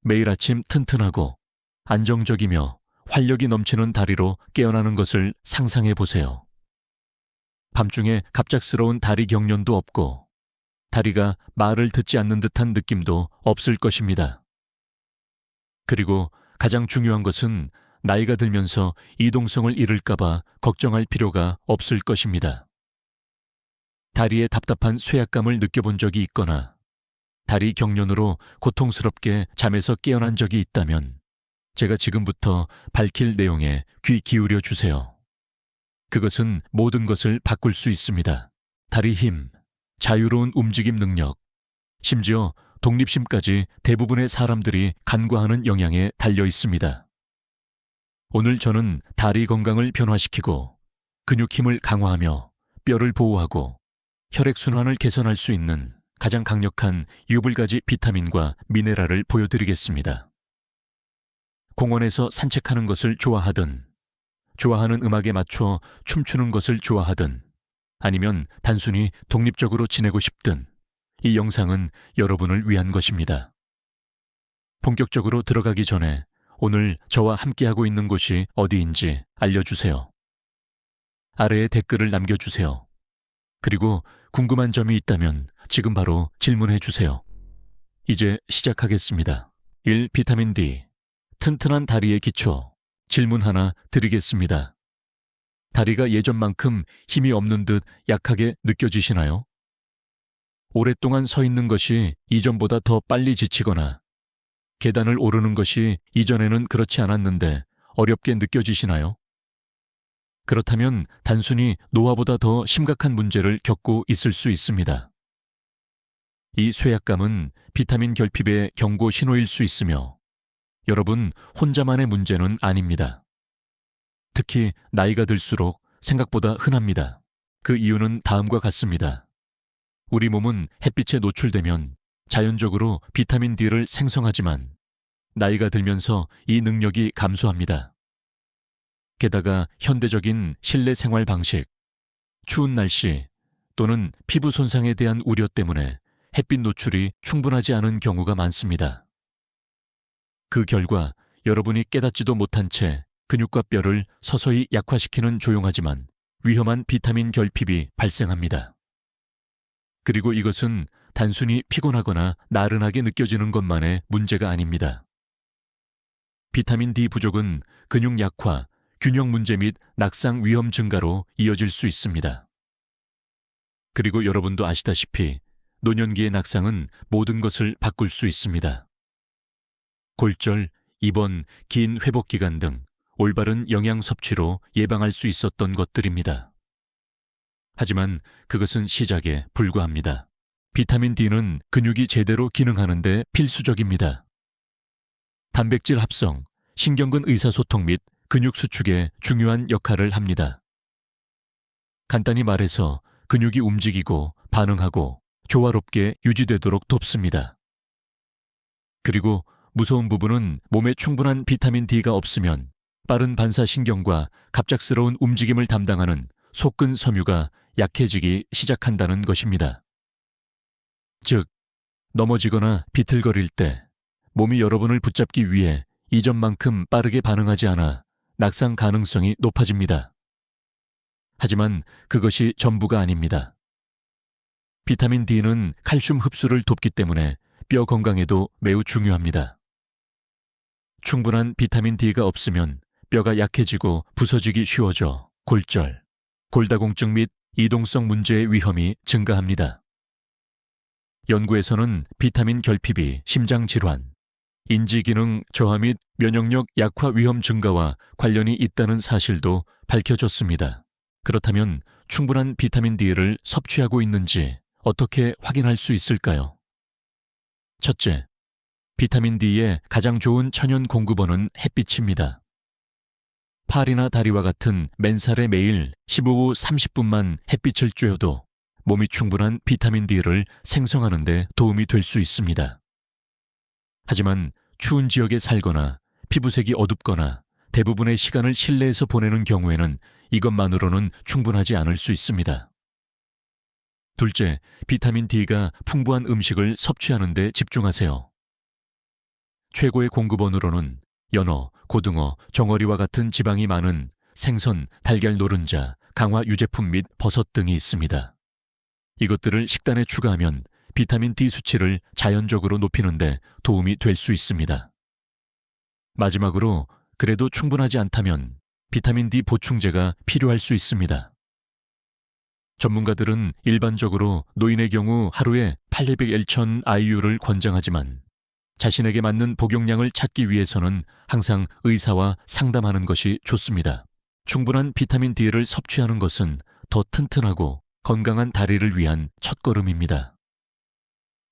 매일 아침 튼튼하고 안정적이며 활력이 넘치는 다리로 깨어나는 것을 상상해 보세요. 밤중에 갑작스러운 다리 경련도 없고 다리가 말을 듣지 않는 듯한 느낌도 없을 것입니다. 그리고 가장 중요한 것은 나이가 들면서 이동성을 잃을까봐 걱정할 필요가 없을 것입니다. 다리에 답답한 쇠약감을 느껴본 적이 있거나 다리 경련으로 고통스럽게 잠에서 깨어난 적이 있다면 제가 지금부터 밝힐 내용에 귀 기울여 주세요. 그것은 모든 것을 바꿀 수 있습니다. 다리 힘, 자유로운 움직임 능력, 심지어 독립심까지 대부분의 사람들이 간과하는 영향에 달려 있습니다. 오늘 저는 다리 건강을 변화시키고 근육 힘을 강화하며 뼈를 보호하고 혈액순환을 개선할 수 있는 가장 강력한 유불가지 비타민과 미네랄을 보여드리겠습니다. 공원에서 산책하는 것을 좋아하든, 좋아하는 음악에 맞춰 춤추는 것을 좋아하든, 아니면 단순히 독립적으로 지내고 싶든, 이 영상은 여러분을 위한 것입니다. 본격적으로 들어가기 전에 오늘 저와 함께하고 있는 곳이 어디인지 알려주세요. 아래에 댓글을 남겨주세요. 그리고 궁금한 점이 있다면 지금 바로 질문해 주세요. 이제 시작하겠습니다. 1. 비타민 D. 튼튼한 다리의 기초. 질문 하나 드리겠습니다. 다리가 예전만큼 힘이 없는 듯 약하게 느껴지시나요? 오랫동안 서 있는 것이 이전보다 더 빨리 지치거나 계단을 오르는 것이 이전에는 그렇지 않았는데 어렵게 느껴지시나요? 그렇다면 단순히 노화보다 더 심각한 문제를 겪고 있을 수 있습니다. 이 쇠약감은 비타민 결핍의 경고 신호일 수 있으며 여러분 혼자만의 문제는 아닙니다. 특히 나이가 들수록 생각보다 흔합니다. 그 이유는 다음과 같습니다. 우리 몸은 햇빛에 노출되면 자연적으로 비타민 D를 생성하지만 나이가 들면서 이 능력이 감소합니다. 게다가 현대적인 실내 생활 방식, 추운 날씨 또는 피부 손상에 대한 우려 때문에 햇빛 노출이 충분하지 않은 경우가 많습니다. 그 결과 여러분이 깨닫지도 못한 채 근육과 뼈를 서서히 약화시키는 조용하지만 위험한 비타민 결핍이 발생합니다. 그리고 이것은 단순히 피곤하거나 나른하게 느껴지는 것만의 문제가 아닙니다. 비타민 D 부족은 근육 약화, 균형 문제 및 낙상 위험 증가로 이어질 수 있습니다. 그리고 여러분도 아시다시피 노년기의 낙상은 모든 것을 바꿀 수 있습니다. 골절, 입원, 긴 회복 기간 등 올바른 영양 섭취로 예방할 수 있었던 것들입니다. 하지만 그것은 시작에 불과합니다. 비타민 D는 근육이 제대로 기능하는 데 필수적입니다. 단백질 합성, 신경근 의사소통 및 근육 수축에 중요한 역할을 합니다. 간단히 말해서 근육이 움직이고 반응하고 조화롭게 유지되도록 돕습니다. 그리고 무서운 부분은 몸에 충분한 비타민 D가 없으면 빠른 반사신경과 갑작스러운 움직임을 담당하는 속근 섬유가 약해지기 시작한다는 것입니다. 즉, 넘어지거나 비틀거릴 때 몸이 여러분을 붙잡기 위해 이전만큼 빠르게 반응하지 않아 낙상 가능성이 높아집니다. 하지만 그것이 전부가 아닙니다. 비타민 D는 칼슘 흡수를 돕기 때문에 뼈 건강에도 매우 중요합니다. 충분한 비타민 D가 없으면 뼈가 약해지고 부서지기 쉬워져 골절, 골다공증 및 이동성 문제의 위험이 증가합니다. 연구에서는 비타민 결핍이 심장질환, 인지기능 저하 및 면역력 약화 위험 증가와 관련이 있다는 사실도 밝혀졌습니다. 그렇다면 충분한 비타민 D를 섭취하고 있는지 어떻게 확인할 수 있을까요? 첫째, 비타민 D의 가장 좋은 천연 공급원은 햇빛입니다. 팔이나 다리와 같은 맨살에 매일 15후 30분만 햇빛을 쬐어도 몸이 충분한 비타민 D를 생성하는 데 도움이 될 수 있습니다. 하지만 추운 지역에 살거나 피부색이 어둡거나 대부분의 시간을 실내에서 보내는 경우에는 이것만으로는 충분하지 않을 수 있습니다. 둘째, 비타민 D가 풍부한 음식을 섭취하는 데 집중하세요. 최고의 공급원으로는 연어, 고등어, 정어리와 같은 지방이 많은 생선, 달걀 노른자, 강화 유제품 및 버섯 등이 있습니다. 이것들을 식단에 추가하면 비타민 D 수치를 자연적으로 높이는 데 도움이 될 수 있습니다. 마지막으로 그래도 충분하지 않다면 비타민 D 보충제가 필요할 수 있습니다. 전문가들은 일반적으로 노인의 경우 하루에 800L/1000 IU를 권장하지만 자신에게 맞는 복용량을 찾기 위해서는 항상 의사와 상담하는 것이 좋습니다. 충분한 비타민 D를 섭취하는 것은 더 튼튼하고 건강한 다리를 위한 첫걸음입니다.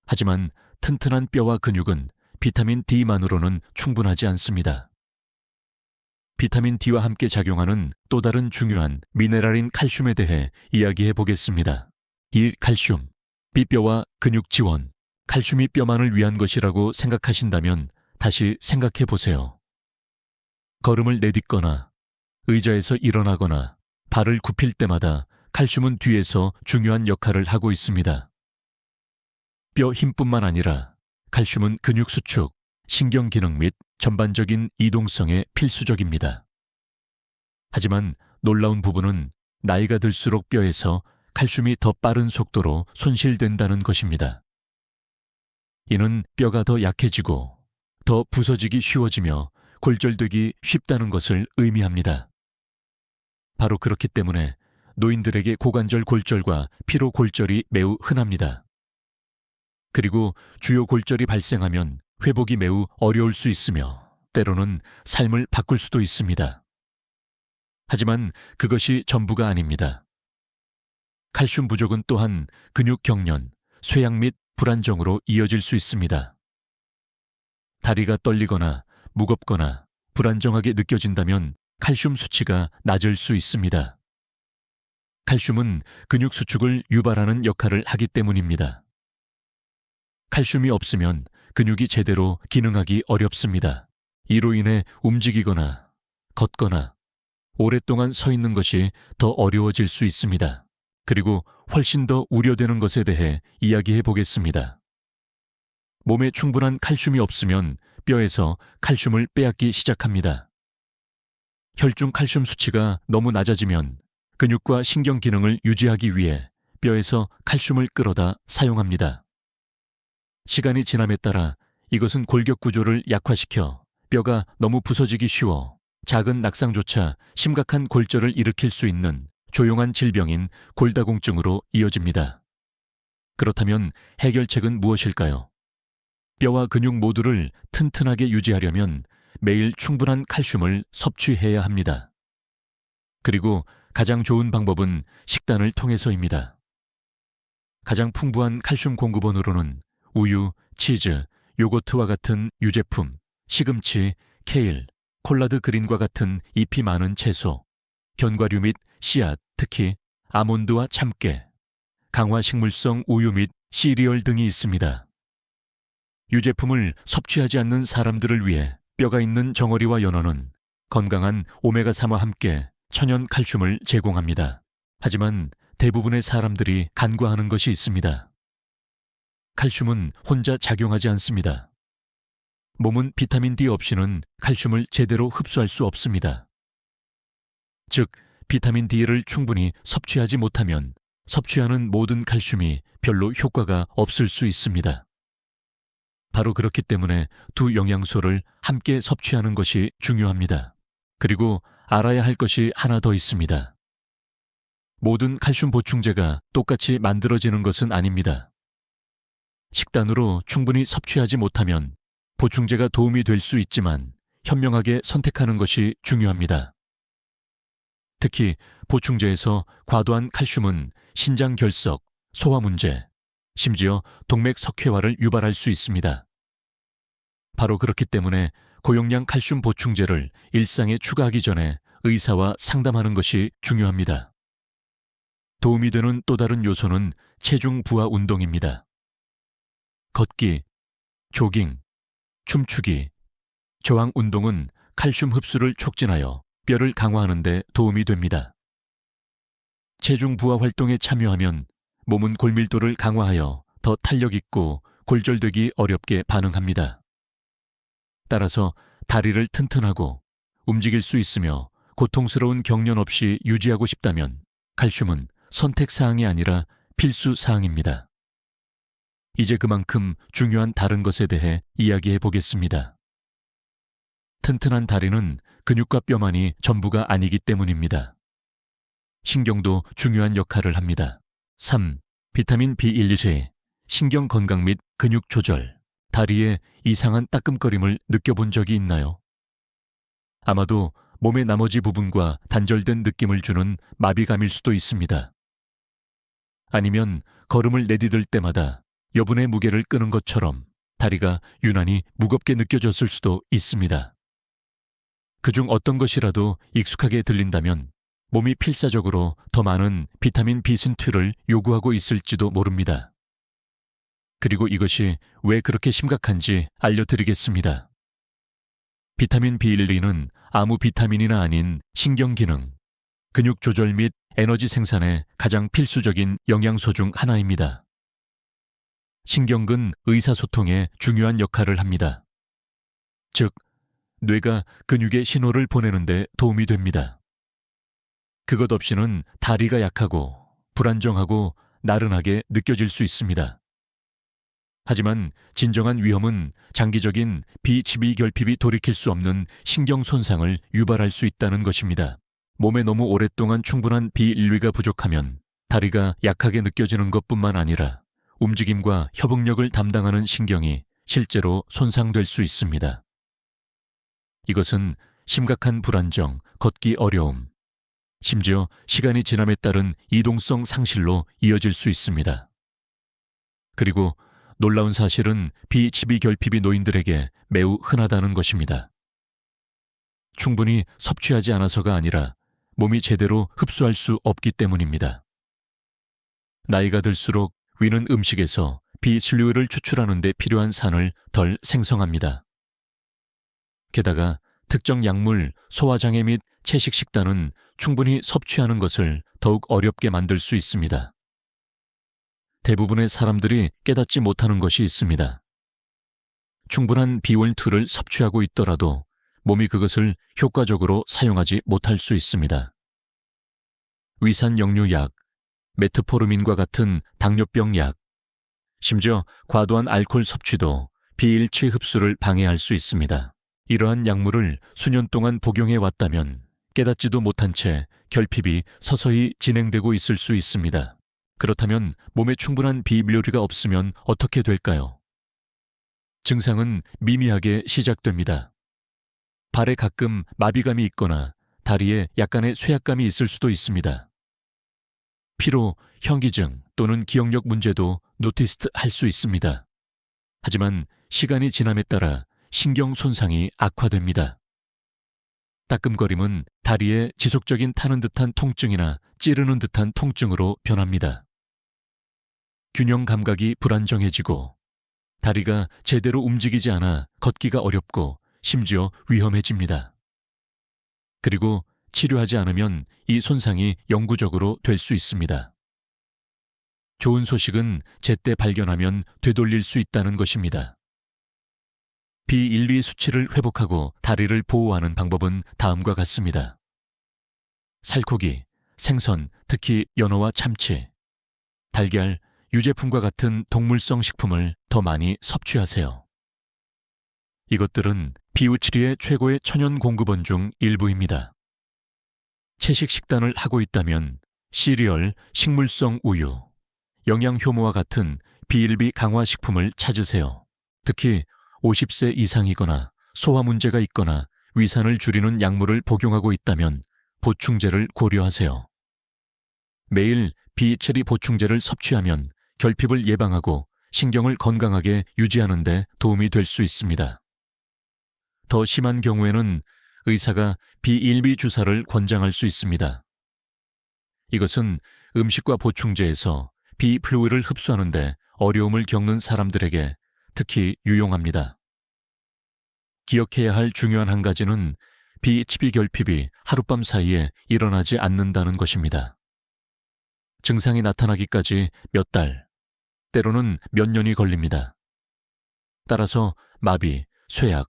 하지만 튼튼한 뼈와 근육은 비타민 D만으로는 충분하지 않습니다. 비타민 D와 함께 작용하는 또 다른 중요한 미네랄인 칼슘에 대해 이야기해 보겠습니다. 1. 칼슘, 삐뼈와 근육 지원. 칼슘이 뼈만을 위한 것이라고 생각하신다면 다시 생각해 보세요. 걸음을 내딛거나 의자에서 일어나거나 발을 굽힐 때마다 칼슘은 뒤에서 중요한 역할을 하고 있습니다. 뼈 힘뿐만 아니라 칼슘은 근육 수축, 신경 기능 및 전반적인 이동성에 필수적입니다. 하지만 놀라운 부분은 나이가 들수록 뼈에서 칼슘이 더 빠른 속도로 손실된다는 것입니다. 이는 뼈가 더 약해지고 더 부서지기 쉬워지며 골절되기 쉽다는 것을 의미합니다. 바로 그렇기 때문에 노인들에게 고관절 골절과 피로 골절이 매우 흔합니다. 그리고 주요 골절이 발생하면 회복이 매우 어려울 수 있으며 때로는 삶을 바꿀 수도 있습니다. 하지만 그것이 전부가 아닙니다. 칼슘 부족은 또한 근육 경련, 쇠약 및 불안정으로 이어질 수 있습니다. 다리가 떨리거나 무겁거나 불안정하게 느껴진다면 칼슘 수치가 낮을 수 있습니다. 칼슘은 근육 수축을 유발하는 역할을 하기 때문입니다. 칼슘이 없으면 근육이 제대로 기능하기 어렵습니다. 이로 인해 움직이거나 걷거나 오랫동안 서 있는 것이 더 어려워질 수 있습니다. 그리고 훨씬 더 우려되는 것에 대해 이야기해 보겠습니다. 몸에 충분한 칼슘이 없으면 뼈에서 칼슘을 빼앗기 시작합니다. 혈중 칼슘 수치가 너무 낮아지면 근육과 신경 기능을 유지하기 위해 뼈에서 칼슘을 끌어다 사용합니다. 시간이 지남에 따라 이것은 골격 구조를 약화시켜 뼈가 너무 부서지기 쉬워 작은 낙상조차 심각한 골절을 일으킬 수 있는 조용한 질병인 골다공증으로 이어집니다. 그렇다면 해결책은 무엇일까요? 뼈와 근육 모두를 튼튼하게 유지하려면 매일 충분한 칼슘을 섭취해야 합니다. 그리고 가장 좋은 방법은 식단을 통해서입니다. 가장 풍부한 칼슘 공급원으로는 우유, 치즈, 요거트와 같은 유제품, 시금치, 케일, 콜라드 그린과 같은 잎이 많은 채소, 견과류 및 씨앗, 특히 아몬드와 참깨, 강화 식물성 우유 및 시리얼 등이 있습니다. 유제품을 섭취하지 않는 사람들을 위해 뼈가 있는 정어리와 연어는 건강한 오메가3와 함께 천연 칼슘을 제공합니다. 하지만 대부분의 사람들이 간과하는 것이 있습니다. 칼슘은 혼자 작용하지 않습니다. 몸은 비타민 D 없이는 칼슘을 제대로 흡수할 수 없습니다. 즉, 비타민 D를 충분히 섭취하지 못하면 섭취하는 모든 칼슘이 별로 효과가 없을 수 있습니다. 바로 그렇기 때문에 두 영양소를 함께 섭취하는 것이 중요합니다. 그리고 알아야 할 것이 하나 더 있습니다. 모든 칼슘 보충제가 똑같이 만들어지는 것은 아닙니다. 식단으로 충분히 섭취하지 못하면 보충제가 도움이 될 수 있지만 현명하게 선택하는 것이 중요합니다. 특히 보충제에서 과도한 칼슘은 신장 결석, 소화 문제, 심지어 동맥 석회화를 유발할 수 있습니다. 바로 그렇기 때문에 고용량 칼슘 보충제를 일상에 추가하기 전에 의사와 상담하는 것이 중요합니다. 도움이 되는 또 다른 요소는 체중 부하 운동입니다. 걷기, 조깅, 춤추기, 저항 운동은 칼슘 흡수를 촉진하여 뼈를 강화하는 데 도움이 됩니다. 체중 부하 활동에 참여하면 몸은 골밀도를 강화하여 더 탄력 있고 골절되기 어렵게 반응합니다. 따라서 다리를 튼튼하고 움직일 수 있으며 고통스러운 경련 없이 유지하고 싶다면 칼슘은 선택사항이 아니라 필수사항입니다. 이제 그만큼 중요한 다른 것에 대해 이야기해 보겠습니다. 튼튼한 다리는 근육과 뼈만이 전부가 아니기 때문입니다. 신경도 중요한 역할을 합니다. 3. 비타민 B1제, 신경 건강 및 근육 조절. 다리에 이상한 따끔거림을 느껴본 적이 있나요? 아마도 몸의 나머지 부분과 단절된 느낌을 주는 마비감일 수도 있습니다. 아니면 걸음을 내디딜 때마다 여분의 무게를 끄는 것처럼 다리가 유난히 무겁게 느껴졌을 수도 있습니다. 그중 어떤 것이라도 익숙하게 들린다면 몸이 필사적으로 더 많은 비타민 B2를 요구하고 있을지도 모릅니다. 그리고 이것이 왜 그렇게 심각한지 알려드리겠습니다. 비타민 B1는 아무 비타민이나 아닌 신경기능, 근육 조절 및 에너지 생산에 가장 필수적인 영양소 중 하나입니다. 신경은 의사소통에 중요한 역할을 합니다. 즉, 뇌가 근육에 신호를 보내는 데 도움이 됩니다. 그것 없이는 다리가 약하고 불안정하고 나른하게 느껴질 수 있습니다. 하지만 진정한 위험은 장기적인 비치비결핍이 돌이킬 수 없는 신경 손상을 유발할 수 있다는 것입니다. 몸에 너무 오랫동안 충분한 B1가 부족하면 다리가 약하게 느껴지는 것뿐만 아니라 움직임과 협응력을 담당하는 신경이 실제로 손상될 수 있습니다. 이것은 심각한 불안정, 걷기 어려움, 심지어 시간이 지남에 따른 이동성 상실로 이어질 수 있습니다. 그리고 놀라운 사실은 비치비결핍이 노인들에게 매우 흔하다는 것입니다. 충분히 섭취하지 않아서가 아니라 몸이 제대로 흡수할 수 없기 때문입니다. 나이가 들수록 위는 음식에서 비신류를 추출하는 데 필요한 산을 덜 생성합니다. 게다가 특정 약물, 소화장애 및 채식 식단은 충분히 섭취하는 것을 더욱 어렵게 만들 수 있습니다. 대부분의 사람들이 깨닫지 못하는 것이 있습니다. 충분한 B12를 섭취하고 있더라도 몸이 그것을 효과적으로 사용하지 못할 수 있습니다. 위산역류약, 메트포르민과 같은 당뇨병 약, 심지어 과도한 알코올 섭취도 B1치 흡수를 방해할 수 있습니다. 이러한 약물을 수년 동안 복용해 왔다면 깨닫지도 못한 채 결핍이 서서히 진행되고 있을 수 있습니다. 그렇다면 몸에 충분한 비밀요리가 없으면 어떻게 될까요? 증상은 미미하게 시작됩니다. 발에 가끔 마비감이 있거나 다리에 약간의 쇠약감이 있을 수도 있습니다. 피로, 현기증 또는 기억력 문제도 노티스트 할 수 있습니다. 하지만 시간이 지남에 따라 신경 손상이 악화됩니다. 따끔거림은 다리에 지속적인 타는 듯한 통증이나 찌르는 듯한 통증으로 변합니다. 균형 감각이 불안정해지고 다리가 제대로 움직이지 않아 걷기가 어렵고 심지어 위험해집니다. 그리고 치료하지 않으면 이 손상이 영구적으로 될 수 있습니다. 좋은 소식은 제때 발견하면 되돌릴 수 있다는 것입니다. B1, 수치를 회복하고 다리를 보호하는 방법은 다음과 같습니다. 살코기, 생선, 특히 연어와 참치, 달걀, 유제품과 같은 동물성 식품을 더 많이 섭취하세요. 이것들은 비우치리의 최고의 천연 공급원 중 일부입니다. 채식 식단을 하고 있다면 시리얼, 식물성 우유, 영양효모와 같은 B1B 강화 식품을 찾으세요. 특히 50세 이상이거나 소화 문제가 있거나 위산을 줄이는 약물을 복용하고 있다면 보충제를 고려하세요. 매일 B 체리 보충제를 섭취하면 결핍을 예방하고 신경을 건강하게 유지하는 데 도움이 될 수 있습니다. 더 심한 경우에는 의사가 B1B 주사를 권장할 수 있습니다. 이것은 음식과 보충제에서 B 플루이드를 흡수하는 데 어려움을 겪는 사람들에게 특히 유용합니다. 기억해야 할 중요한 한 가지는 비치비결핍이 하룻밤 사이에 일어나지 않는다는 것입니다. 증상이 나타나기까지 몇 달, 때로는 몇 년이 걸립니다. 따라서 마비, 쇠약,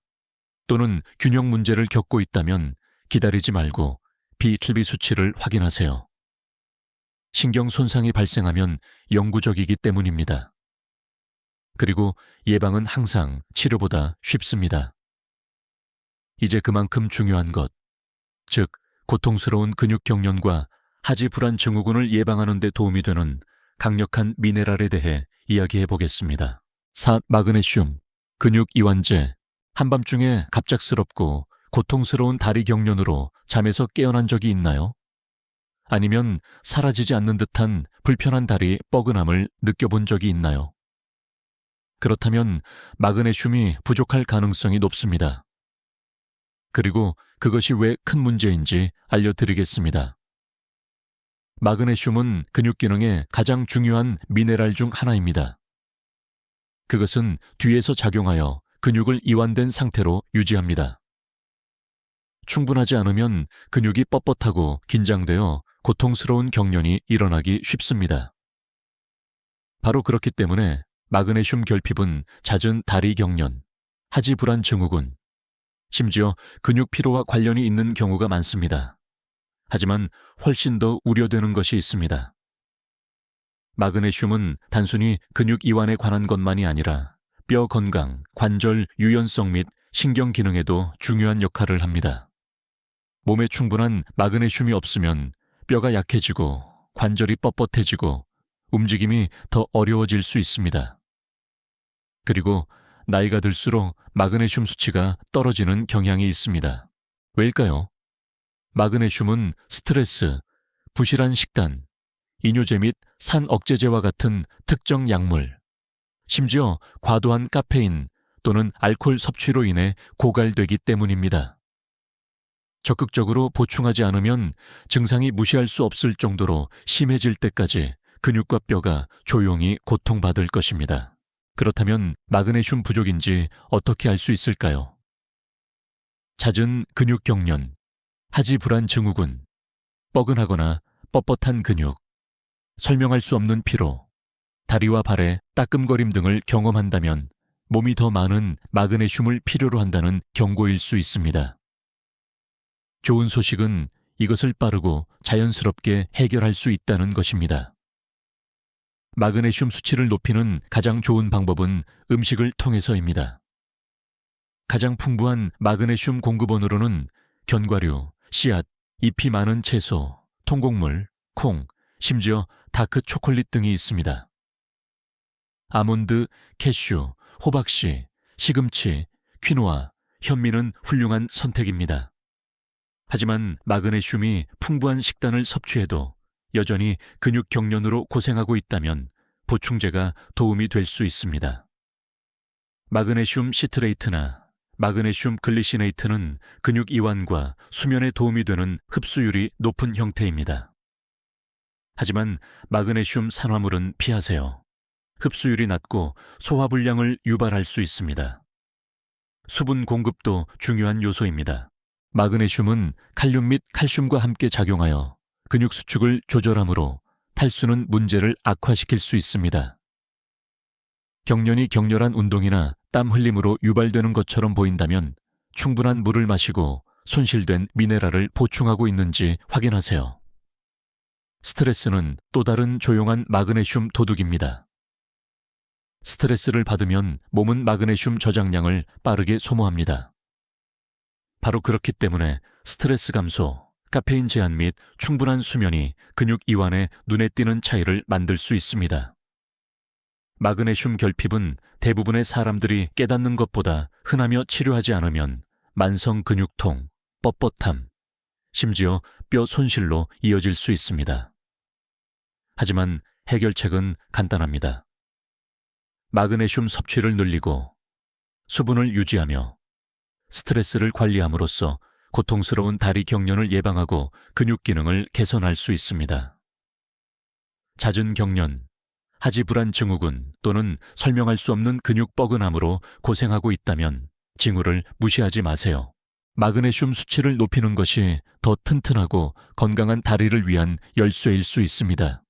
또는 균형 문제를 겪고 있다면 기다리지 말고 B12 수치를 확인하세요. 신경 손상이 발생하면 영구적이기 때문입니다. 그리고 예방은 항상 치료보다 쉽습니다. 이제 그만큼 중요한 것, 즉 고통스러운 근육 경련과 하지 불안 증후군을 예방하는 데 도움이 되는 강력한 미네랄에 대해 이야기해 보겠습니다. 4. 마그네슘, 근육 이완제. 한밤중에 갑작스럽고 고통스러운 다리 경련으로 잠에서 깨어난 적이 있나요? 아니면 사라지지 않는 듯한 불편한 다리 뻐근함을 느껴본 적이 있나요? 그렇다면 마그네슘이 부족할 가능성이 높습니다. 그리고 그것이 왜 큰 문제인지 알려드리겠습니다. 마그네슘은 근육 기능에 가장 중요한 미네랄 중 하나입니다. 그것은 뒤에서 작용하여 근육을 이완된 상태로 유지합니다. 충분하지 않으면 근육이 뻣뻣하고 긴장되어 고통스러운 경련이 일어나기 쉽습니다. 바로 그렇기 때문에 마그네슘 결핍은 잦은 다리 경련, 하지 불안 증후군, 심지어 근육 피로와 관련이 있는 경우가 많습니다. 하지만 훨씬 더 우려되는 것이 있습니다. 마그네슘은 단순히 근육 이완에 관한 것만이 아니라 뼈 건강, 관절 유연성 및 신경 기능에도 중요한 역할을 합니다. 몸에 충분한 마그네슘이 없으면 뼈가 약해지고 관절이 뻣뻣해지고 움직임이 더 어려워질 수 있습니다. 그리고 나이가 들수록 마그네슘 수치가 떨어지는 경향이 있습니다. 왜일까요? 마그네슘은 스트레스, 부실한 식단, 이뇨제 및 산 억제제와 같은 특정 약물, 심지어 과도한 카페인 또는 알코올 섭취로 인해 고갈되기 때문입니다. 적극적으로 보충하지 않으면 증상이 무시할 수 없을 정도로 심해질 때까지 근육과 뼈가 조용히 고통받을 것입니다. 그렇다면 마그네슘 부족인지 어떻게 알 수 있을까요? 잦은 근육 경련, 하지 불안 증후군, 뻐근하거나 뻣뻣한 근육, 설명할 수 없는 피로, 다리와 발의 따끔거림 등을 경험한다면 몸이 더 많은 마그네슘을 필요로 한다는 경고일 수 있습니다. 좋은 소식은 이것을 빠르고 자연스럽게 해결할 수 있다는 것입니다. 마그네슘 수치를 높이는 가장 좋은 방법은 음식을 통해서입니다. 가장 풍부한 마그네슘 공급원으로는 견과류, 씨앗, 잎이 많은 채소, 통곡물, 콩, 심지어 다크 초콜릿 등이 있습니다. 아몬드, 캐슈, 호박씨, 시금치, 퀴노아, 현미는 훌륭한 선택입니다. 하지만 마그네슘이 풍부한 식단을 섭취해도 여전히 근육 경련으로 고생하고 있다면 보충제가 도움이 될 수 있습니다. 마그네슘 시트레이트나 마그네슘 글리시네이트는 근육 이완과 수면에 도움이 되는 흡수율이 높은 형태입니다. 하지만 마그네슘 산화물은 피하세요. 흡수율이 낮고 소화불량을 유발할 수 있습니다. 수분 공급도 중요한 요소입니다. 마그네슘은 칼륨 및 칼슘과 함께 작용하여 근육 수축을 조절하므로 탈수는 문제를 악화시킬 수 있습니다. 경련이 격렬한 운동이나 땀 흘림으로 유발되는 것처럼 보인다면 충분한 물을 마시고 손실된 미네랄을 보충하고 있는지 확인하세요. 스트레스는 또 다른 조용한 마그네슘 도둑입니다. 스트레스를 받으면 몸은 마그네슘 저장량을 빠르게 소모합니다. 바로 그렇기 때문에 스트레스 감소, 카페인 제한 및 충분한 수면이 근육 이완에 눈에 띄는 차이를 만들 수 있습니다. 마그네슘 결핍은 대부분의 사람들이 깨닫는 것보다 흔하며 치료하지 않으면 만성 근육통, 뻣뻣함, 심지어 뼈 손실로 이어질 수 있습니다. 하지만 해결책은 간단합니다. 마그네슘 섭취를 늘리고 수분을 유지하며 스트레스를 관리함으로써 고통스러운 다리 경련을 예방하고 근육 기능을 개선할 수 있습니다. 잦은 경련, 하지 불안 증후군 또는 설명할 수 없는 근육 뻐근함으로 고생하고 있다면 징후를 무시하지 마세요. 마그네슘 수치를 높이는 것이 더 튼튼하고 건강한 다리를 위한 열쇠일 수 있습니다.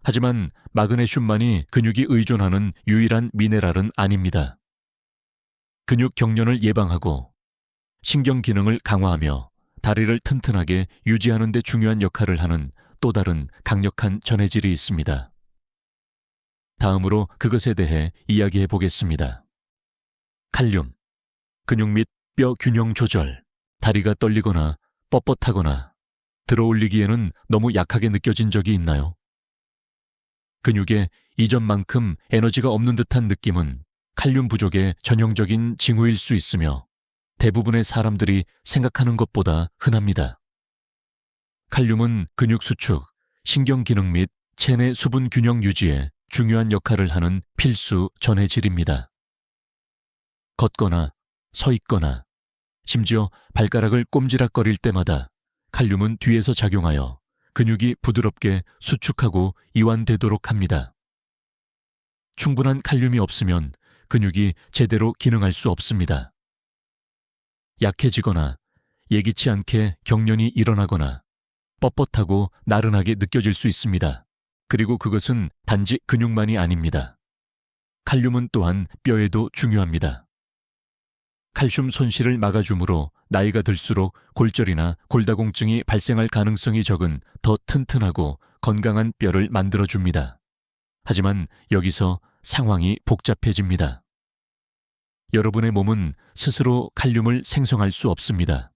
하지만 마그네슘만이 근육이 의존하는 유일한 미네랄은 아닙니다. 근육 경련을 예방하고 신경 기능을 강화하며 다리를 튼튼하게 유지하는 데 중요한 역할을 하는 또 다른 강력한 전해질이 있습니다. 다음으로 그것에 대해 이야기해 보겠습니다. 칼륨, 근육 및 뼈 균형 조절, 다리가 떨리거나 뻣뻣하거나 들어올리기에는 너무 약하게 느껴진 적이 있나요? 근육에 이전만큼 에너지가 없는 듯한 느낌은 칼륨 부족의 전형적인 징후일 수 있으며 대부분의 사람들이 생각하는 것보다 흔합니다. 칼륨은 근육 수축, 신경 기능 및 체내 수분 균형 유지에 중요한 역할을 하는 필수 전해질입니다. 걷거나 서 있거나 심지어 발가락을 꼼지락거릴 때마다 칼륨은 뒤에서 작용하여 근육이 부드럽게 수축하고 이완되도록 합니다. 충분한 칼륨이 없으면 근육이 제대로 기능할 수 없습니다. 약해지거나 예기치 않게 경련이 일어나거나 뻣뻣하고 나른하게 느껴질 수 있습니다. 그리고 그것은 단지 근육만이 아닙니다. 칼륨은 또한 뼈에도 중요합니다. 칼슘 손실을 막아주므로 나이가 들수록 골절이나 골다공증이 발생할 가능성이 적은 더 튼튼하고 건강한 뼈를 만들어줍니다. 하지만 여기서 상황이 복잡해집니다. 여러분의 몸은 스스로 칼륨을 생성할 수 없습니다.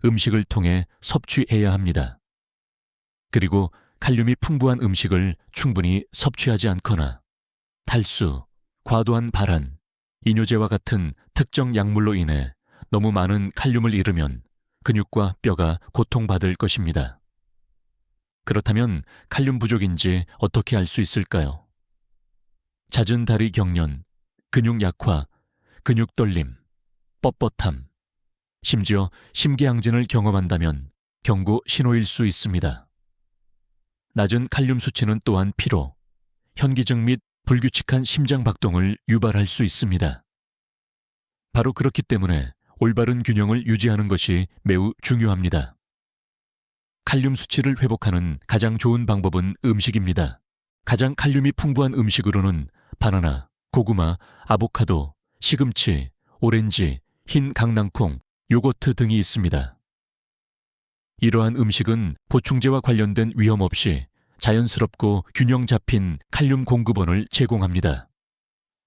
음식을 통해 섭취해야 합니다. 그리고 칼륨이 풍부한 음식을 충분히 섭취하지 않거나 탈수, 과도한 발한, 이뇨제와 같은 특정 약물로 인해 너무 많은 칼륨을 잃으면 근육과 뼈가 고통받을 것입니다. 그렇다면 칼륨 부족인지 어떻게 알 수 있을까요? 잦은 다리 경련, 근육 약화, 근육 떨림, 뻣뻣함, 심지어 심계항진을 경험한다면 경고 신호일 수 있습니다. 낮은 칼륨 수치는 또한 피로, 현기증 및 불규칙한 심장 박동을 유발할 수 있습니다. 바로 그렇기 때문에 올바른 균형을 유지하는 것이 매우 중요합니다. 칼륨 수치를 회복하는 가장 좋은 방법은 음식입니다. 가장 칼륨이 풍부한 음식으로는 바나나, 고구마, 아보카도, 시금치, 오렌지, 흰 강낭콩, 요거트 등이 있습니다. 이러한 음식은 보충제와 관련된 위험 없이 자연스럽고 균형 잡힌 칼륨 공급원을 제공합니다.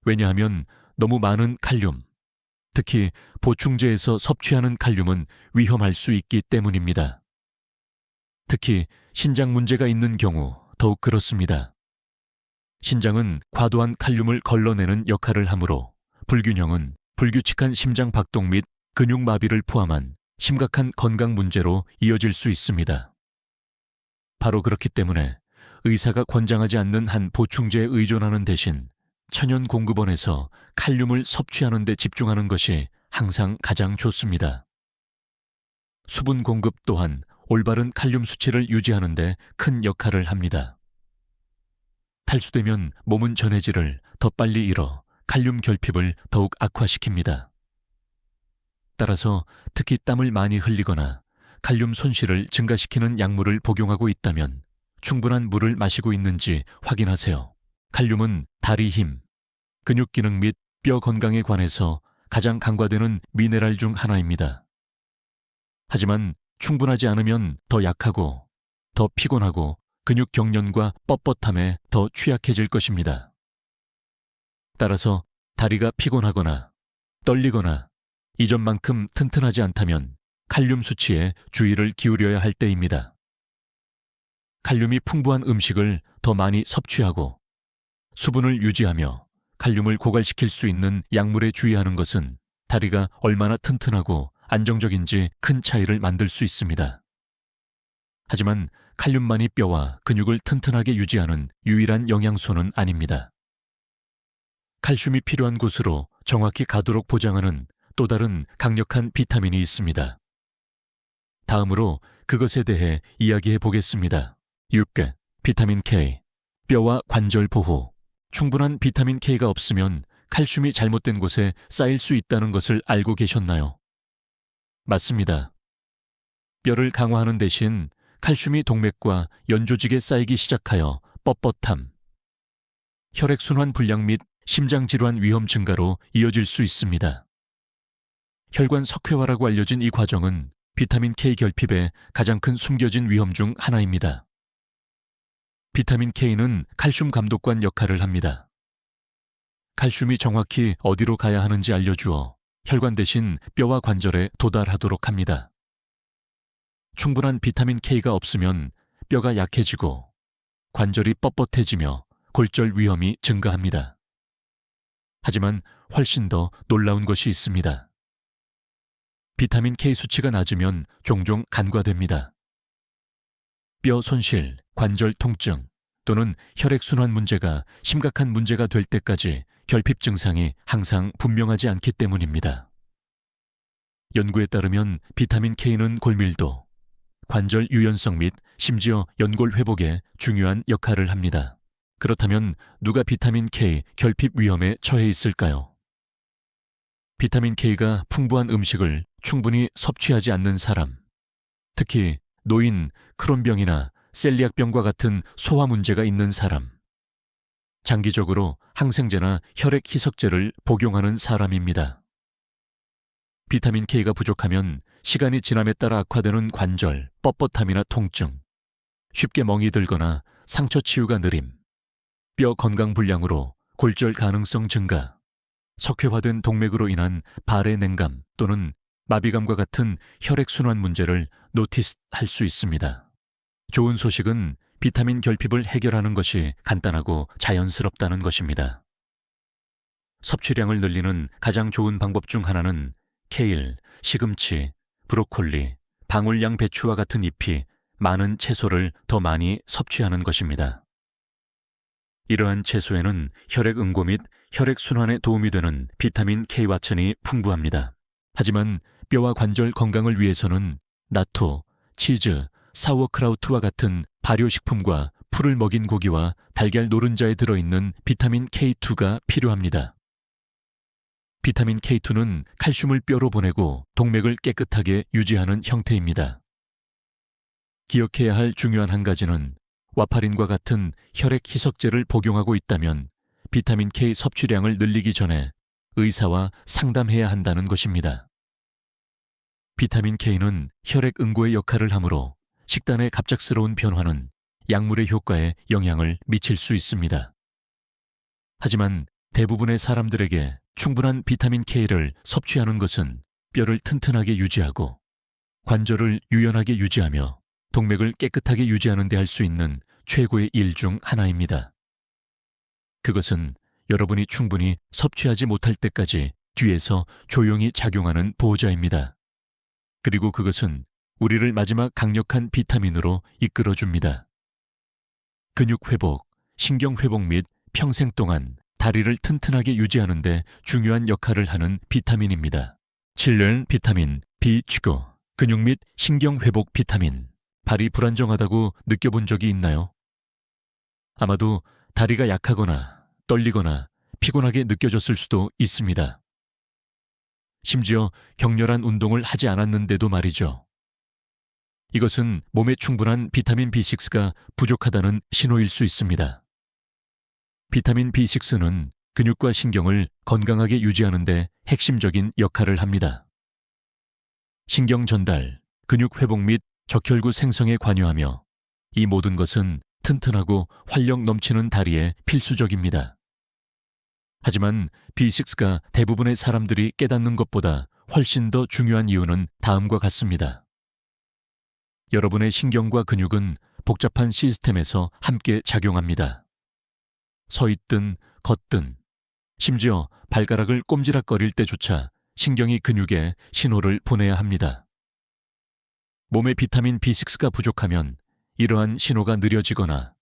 왜냐하면 너무 많은 칼륨, 특히 보충제에서 섭취하는 칼륨은 위험할 수 있기 때문입니다. 특히 신장 문제가 있는 경우 더욱 그렇습니다. 신장은 과도한 칼륨을 걸러내는 역할을 하므로 불균형은 불규칙한 심장 박동 및 근육 마비를 포함한 심각한 건강 문제로 이어질 수 있습니다. 바로 그렇기 때문에 의사가 권장하지 않는 한 보충제에 의존하는 대신 천연 공급원에서 칼륨을 섭취하는 데 집중하는 것이 항상 가장 좋습니다. 수분 공급 또한 올바른 칼륨 수치를 유지하는 데 큰 역할을 합니다. 탈수되면 몸은 전해질을 더 빨리 잃어 칼륨 결핍을 더욱 악화시킵니다. 따라서 특히 땀을 많이 흘리거나 칼륨 손실을 증가시키는 약물을 복용하고 있다면 충분한 물을 마시고 있는지 확인하세요. 칼륨은 다리 힘, 근육 기능 및 뼈 건강에 관해서 가장 간과되는 미네랄 중 하나입니다. 하지만 충분하지 않으면 더 약하고 더 피곤하고 근육 경련과 뻣뻣함에 더 취약해질 것입니다. 따라서 다리가 피곤하거나 떨리거나 이전만큼 튼튼하지 않다면 칼륨 수치에 주의를 기울여야 할 때입니다. 칼륨이 풍부한 음식을 더 많이 섭취하고 수분을 유지하며 칼륨을 고갈시킬 수 있는 약물에 주의하는 것은 다리가 얼마나 튼튼하고 안정적인지 큰 차이를 만들 수 있습니다. 하지만 칼륨만이 뼈와 근육을 튼튼하게 유지하는 유일한 영양소는 아닙니다. 칼슘이 필요한 곳으로 정확히 가도록 보장하는 또 다른 강력한 비타민이 있습니다. 다음으로 그것에 대해 이야기해 보겠습니다. 6개, 비타민 K, 뼈와 관절 보호. 충분한 비타민 K가 없으면 칼슘이 잘못된 곳에 쌓일 수 있다는 것을 알고 계셨나요? 맞습니다. 뼈를 강화하는 대신 칼슘이 동맥과 연조직에 쌓이기 시작하여 뻣뻣함, 혈액순환 불량 및 심장질환 위험 증가로 이어질 수 있습니다. 혈관 석회화라고 알려진 이 과정은 비타민 K 결핍의 가장 큰 숨겨진 위험 중 하나입니다. 비타민 K는 칼슘 감독관 역할을 합니다. 칼슘이 정확히 어디로 가야 하는지 알려주어 혈관 대신 뼈와 관절에 도달하도록 합니다. 충분한 비타민 K가 없으면 뼈가 약해지고 관절이 뻣뻣해지며 골절 위험이 증가합니다. 하지만 훨씬 더 놀라운 것이 있습니다. 비타민 K 수치가 낮으면 종종 간과됩니다. 뼈 손실, 관절 통증 또는 혈액순환 문제가 심각한 문제가 될 때까지 결핍 증상이 항상 분명하지 않기 때문입니다. 연구에 따르면 비타민 K는 골밀도, 관절 유연성 및 심지어 연골 회복에 중요한 역할을 합니다. 그렇다면 누가 비타민 K 결핍 위험에 처해 있을까요? 비타민 K가 풍부한 음식을 충분히 섭취하지 않는 사람, 특히 노인, 크론병이나 셀리악병과 같은 소화 문제가 있는 사람, 장기적으로 항생제나 혈액 희석제를 복용하는 사람입니다. 비타민 K가 부족하면 시간이 지남에 따라 악화되는 관절, 뻣뻣함이나 통증, 쉽게 멍이 들거나 상처 치유가 느림, 뼈 건강 불량으로 골절 가능성 증가, 석회화된 동맥으로 인한 발의 냉감 또는 마비감과 같은 혈액순환 문제를 노티스할 수 있습니다. 좋은 소식은 비타민 결핍을 해결하는 것이 간단하고 자연스럽다는 것입니다. 섭취량을 늘리는 가장 좋은 방법 중 하나는 케일, 시금치, 브로콜리, 방울양 배추와 같은 잎이 많은 채소를 더 많이 섭취하는 것입니다. 이러한 채소에는 혈액 응고 및 혈액 순환에 도움이 되는 비타민 K와천이 풍부합니다. 하지만 뼈와 관절 건강을 위해서는 나토, 치즈, 사워크라우트와 같은 발효식품과 풀을 먹인 고기와 달걀 노른자에 들어있는 비타민 K2가 필요합니다. 비타민 K2는 칼슘을 뼈로 보내고 동맥을 깨끗하게 유지하는 형태입니다. 기억해야 할 중요한 한 가지는 와파린과 같은 혈액 희석제를 복용하고 있다면 비타민 K 섭취량을 늘리기 전에 의사와 상담해야 한다는 것입니다. 비타민 K는 혈액 응고의 역할을 하므로 식단의 갑작스러운 변화는 약물의 효과에 영향을 미칠 수 있습니다. 하지만 대부분의 사람들에게 충분한 비타민 K를 섭취하는 것은 뼈를 튼튼하게 유지하고 관절을 유연하게 유지하며 동맥을 깨끗하게 유지하는 데 할 수 있는 최고의 일 중 하나입니다. 그것은 여러분이 충분히 섭취하지 못할 때까지 뒤에서 조용히 작용하는 보호자입니다. 그리고 그것은 우리를 마지막 강력한 비타민으로 이끌어줍니다. 근육 회복, 신경 회복 및 평생 동안 다리를 튼튼하게 유지하는 데 중요한 역할을 하는 비타민입니다. 칠레 비타민, B-주거, 근육 및 신경 회복 비타민. 발이 불안정하다고 느껴본 적이 있나요? 아마도 다리가 약하거나 떨리거나 피곤하게 느껴졌을 수도 있습니다. 심지어 격렬한 운동을 하지 않았는데도 말이죠. 이것은 몸에 충분한 비타민 B6가 부족하다는 신호일 수 있습니다. 비타민 B6는 근육과 신경을 건강하게 유지하는 데 핵심적인 역할을 합니다. 신경 전달, 근육 회복 및 적혈구 생성에 관여하며 이 모든 것은 튼튼하고 활력 넘치는 다리에 필수적입니다. 하지만 B6가 대부분의 사람들이 깨닫는 것보다 훨씬 더 중요한 이유는 다음과 같습니다. 여러분의 신경과 근육은 복잡한 시스템에서 함께 작용합니다. 서 있든 걷든 심지어 발가락을 꼼지락거릴 때조차 신경이 근육에 신호를 보내야 합니다. 몸에 비타민 B6가 부족하면 이러한 신호가 느려지거나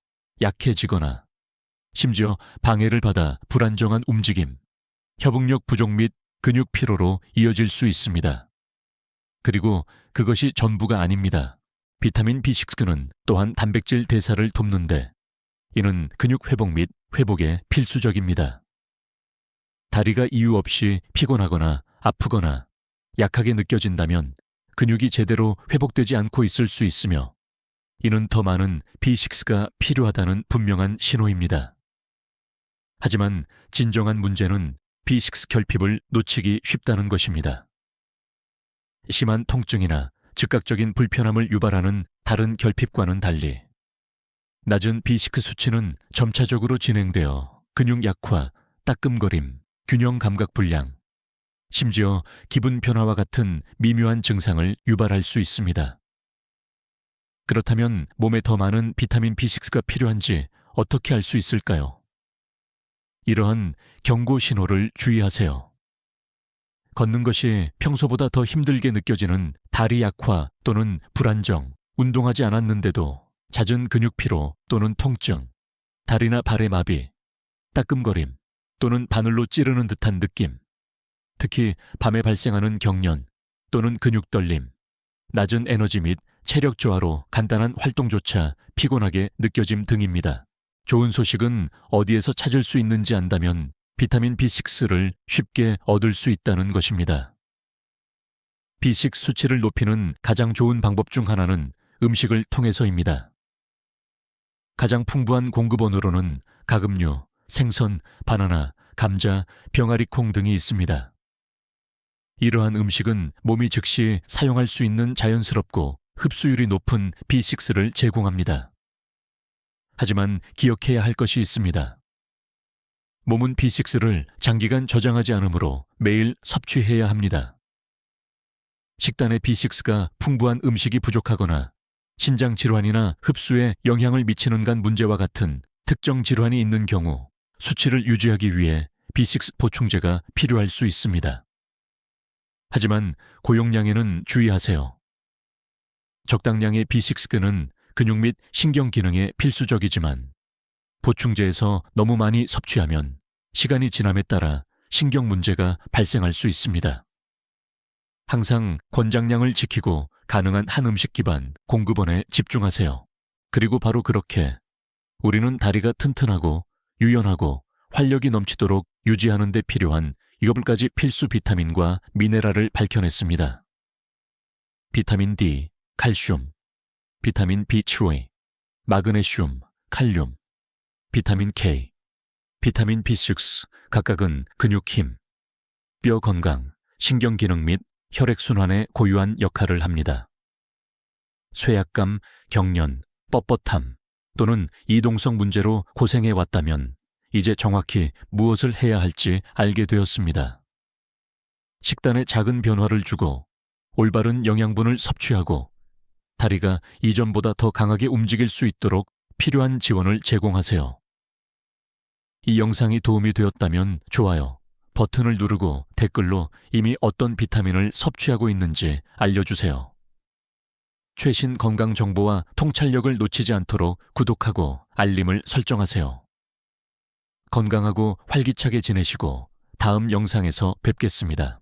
약해지거나 심지어 방해를 받아 불안정한 움직임, 협응력 부족 및 근육 피로로 이어질 수 있습니다. 그리고 그것이 전부가 아닙니다. 비타민 B6는 또한 단백질 대사를 돕는데 이는 근육 회복 및 회복에 필수적입니다. 다리가 이유 없이 피곤하거나 아프거나 약하게 느껴진다면 근육이 제대로 회복되지 않고 있을 수 있으며 이는 더 많은 B6가 필요하다는 분명한 신호입니다. 하지만 진정한 문제는 B6 결핍을 놓치기 쉽다는 것입니다. 심한 통증이나 즉각적인 불편함을 유발하는 다른 결핍과는 달리 낮은 B6 수치는 점차적으로 진행되어 근육 약화, 따끔거림, 균형 감각 불량, 심지어 기분 변화와 같은 미묘한 증상을 유발할 수 있습니다. 그렇다면 몸에 더 많은 비타민 B6가 필요한지 어떻게 알 수 있을까요? 이러한 경고 신호를 주의하세요. 걷는 것이 평소보다 더 힘들게 느껴지는 다리 약화 또는 불안정, 운동하지 않았는데도 잦은 근육 피로 또는 통증, 다리나 발의 마비, 따끔거림 또는 바늘로 찌르는 듯한 느낌, 특히 밤에 발생하는 경련 또는 근육 떨림, 낮은 에너지 및 체력 저하로 간단한 활동조차 피곤하게 느껴짐 등입니다. 좋은 소식은 어디에서 찾을 수 있는지 안다면 비타민 B6를 쉽게 얻을 수 있다는 것입니다. B6 수치를 높이는 가장 좋은 방법 중 하나는 음식을 통해서입니다. 가장 풍부한 공급원으로는 가금류, 생선, 바나나, 감자, 병아리콩 등이 있습니다. 이러한 음식은 몸이 즉시 사용할 수 있는 자연스럽고 흡수율이 높은 B6를 제공합니다. 하지만 기억해야 할 것이 있습니다. 몸은 B6를 장기간 저장하지 않으므로 매일 섭취해야 합니다. 식단에 B6가 풍부한 음식이 부족하거나 신장 질환이나 흡수에 영향을 미치는 간 문제와 같은 특정 질환이 있는 경우 수치를 유지하기 위해 B6 보충제가 필요할 수 있습니다. 하지만 고용량에는 주의하세요. 적당량의 B6는 근육 및 신경 기능에 필수적이지만 보충제에서 너무 많이 섭취하면 시간이 지남에 따라 신경 문제가 발생할 수 있습니다. 항상 권장량을 지키고 가능한 한 음식 기반 공급원에 집중하세요. 그리고 바로 그렇게 우리는 다리가 튼튼하고 유연하고 활력이 넘치도록 유지하는 데 필요한 7가지 필수 비타민과 미네랄을 밝혀냈습니다. 비타민 D, 칼슘, 비타민 B3, 마그네슘, 칼륨, 비타민 K, 비타민 B6 각각은 근육 힘, 뼈 건강, 신경 기능 및 혈액순환에 고유한 역할을 합니다. 쇠약감, 경련, 뻣뻣함 또는 이동성 문제로 고생해 왔다면 이제 정확히 무엇을 해야 할지 알게 되었습니다. 식단에 작은 변화를 주고 올바른 영양분을 섭취하고 다리가 이전보다 더 강하게 움직일 수 있도록 필요한 지원을 제공하세요. 이 영상이 도움이 되었다면 좋아요 버튼을 누르고 댓글로 이미 어떤 비타민을 섭취하고 있는지 알려주세요. 최신 건강 정보와 통찰력을 놓치지 않도록 구독하고 알림을 설정하세요. 건강하고 활기차게 지내시고 다음 영상에서 뵙겠습니다.